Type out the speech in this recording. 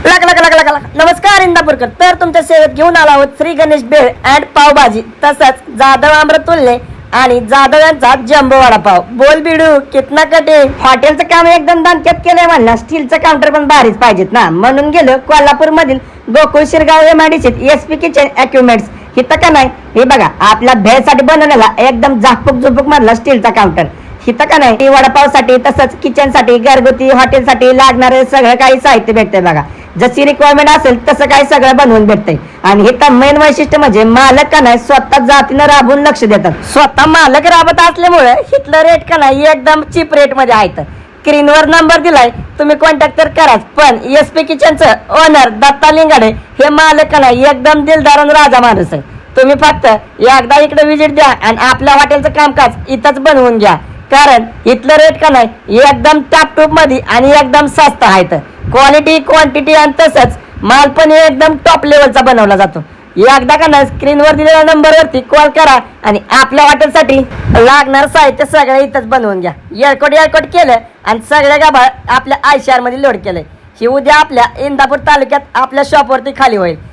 नमस्कार इंदापूरकर. तर तुमच्या सेवेत घेऊन आला आहोत श्री गणेश भेळ अँड पावभाजी, तसंच जाधव अमृतुल्य आणि जाधव यांचा जम्बो वडापाव. बोल बिडू कितना कटे. हॉटेलचं काम एकदम दणक्यात केलंय म्हणलं. स्टीलचं काउंटर पण भारीच पाहिजेत ना, म्हणून गेलो कोल्हापूर मधील गोकुळ शिरगाव एमआयडीसीत एसपी किचन इक्विपमेंट्स. हिथं का नाही, हे बघा आपल्या भेळसाठी बनवलेला एकदम झाकपूक झुपूक मधला स्टीलचा काउंटर. हिथं का नाही, वडापावसाठी तसंच किचनसाठी घरगुती हॉटेलसाठी लागणारे सगळं काही साहित्य भेटतंय बघा. जशी रिक्वायरमेंट असेल तसं काही सगळं बनवून भेटतंय. आणि हे मेन वैशिष्ट्य म्हणजे मालक का नाही स्वतः जातीनं राबून लक्ष देतात. स्वतः मालक राबत असल्यामुळे हिथलं रेट का नाही एकदम चीप रेट मध्ये आहेत. स्क्रीनवर नंबर दिलाय, तुम्ही कॉन्टॅक्ट तर कराच. पण एसपी किचनचं ओनर दत्ता लिंगाडे हे मालक का नाही एकदम दिलदार आणि राजा माणूस आहे. तुम्ही फक्त एकदा इकडे विजिट द्या आणि आपल्या हॉटेलचं कामकाज इथंच बनवून घ्या. कारण इथलं रेट का नाही एकदम टॉप मध्ये आणि एकदम स्वस्त आहेत. क्वालिटी क्वांटिटी आणि तसंच माल पण एकदम टॉप लेवलचा बनवला जातो. एकदा का नाही स्क्रीनवर दिलेल्या नंबरवरती कॉल करा आणि आपल्या हॉटेलसाठी लागणार साहित्य सगळं इथंच बनवून घ्या. एअरकोट केलं आणि सगळ्या गाभा आपल्या आयशार मध्ये लोड केलंय. ही उद्या आपल्या इंदापूर तालुक्यात आपल्या शॉपवरती खाली होईल.